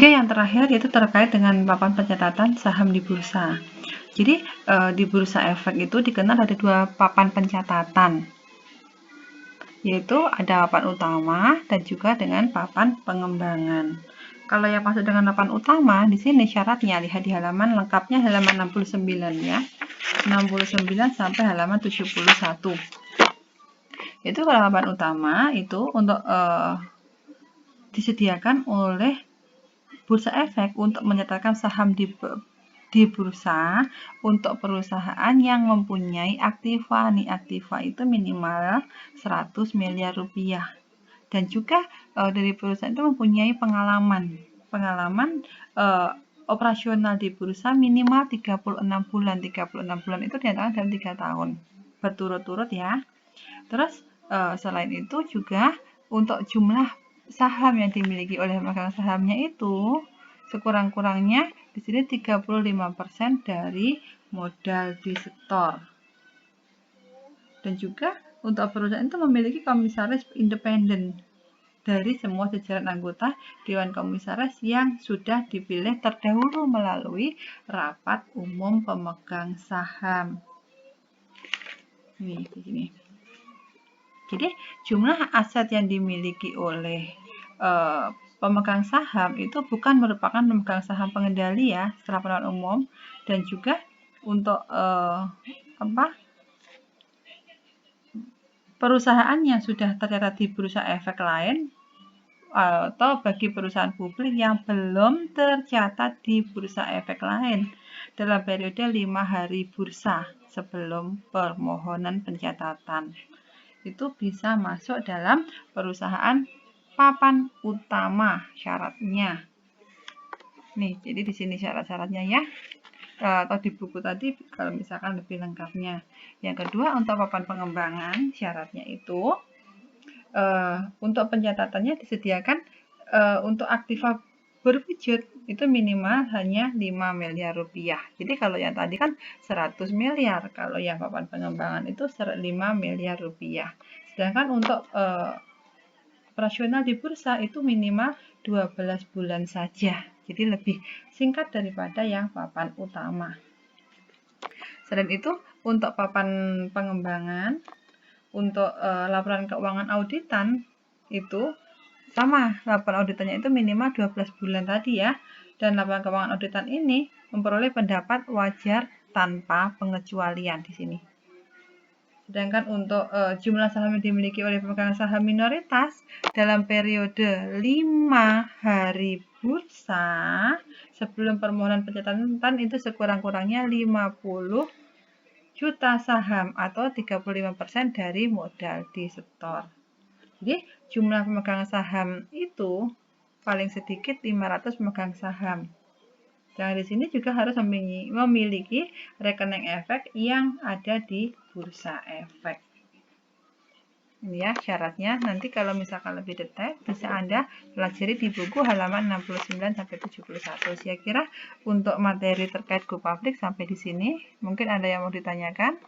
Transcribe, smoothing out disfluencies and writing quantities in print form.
Kemudian yang terakhir yaitu terkait dengan papan pencatatan saham di bursa. Jadi di bursa efek itu dikenal ada 2 papan pencatatan, yaitu ada papan utama dan juga dengan papan pengembangan. Kalau yang masuk dengan papan utama, di sini syaratnya lihat di halaman lengkapnya halaman 69 ya. 69 sampai halaman 71. Itu kalau papan utama itu untuk disediakan oleh bursa efek untuk mencatatkan saham di bursa untuk perusahaan yang mempunyai aktiva. Nih, aktiva itu minimal 100 miliar rupiah. Dan juga dari perusahaan itu mempunyai pengalaman operasional di bursa minimal 36 bulan. 36 bulan itu dinyatakan dalam 3 tahun berturut-turut ya. Terus selain itu juga untuk jumlah saham yang dimiliki oleh pemegang sahamnya itu sekurang-kurangnya di sini 35% dari modal disetor. Dan juga untuk perusahaan itu memiliki komisaris independen dari semua jajaran anggota Dewan Komisaris yang sudah dipilih terdahulu melalui rapat umum pemegang saham. Nih, di sini. Jadi jumlah aset yang dimiliki oleh pemegang saham itu bukan merupakan pemegang saham pengendali ya setelah penerapan umum, dan juga untuk perusahaan yang sudah tercatat di bursa efek lain atau bagi perusahaan publik yang belum tercatat di bursa efek lain dalam periode 5 hari bursa sebelum permohonan pencatatan. Itu bisa masuk dalam perusahaan papan utama syaratnya. Nih, jadi di sini syarat-syaratnya ya. Atau di buku tadi kalau misalkan lebih lengkapnya. Yang kedua, untuk papan pengembangan syaratnya itu untuk pencatatannya disediakan untuk aktiva berwujud itu minimal hanya 5 miliar rupiah. Jadi kalau yang tadi kan 100 miliar, kalau yang papan pengembangan itu 5 miliar rupiah. Sedangkan untuk operasional di bursa itu minimal 12 bulan saja. Jadi lebih singkat daripada yang papan utama. Selain itu, untuk papan pengembangan, untuk laporan keuangan auditan itu sama, laporan auditannya itu minimal 12 bulan tadi ya. Dan laporan keuangan auditan ini memperoleh pendapat wajar tanpa pengecualian di sini. Sedangkan untuk jumlah saham yang dimiliki oleh pemegang saham minoritas dalam periode 5 hari bursa sebelum permohonan pencatatan itu sekurang-kurangnya 50 juta saham atau 35% dari modal disetor. Jadi jumlah pemegang saham itu paling sedikit 500 pemegang saham. Dan di sini juga harus memiliki rekening efek yang ada di bursa efek. Ini ya syaratnya. Nanti kalau misalkan lebih detail bisa Anda pelajari di buku halaman 69 sampai 71. Saya kira untuk materi terkait go public sampai di sini. Mungkin ada yang mau ditanyakan?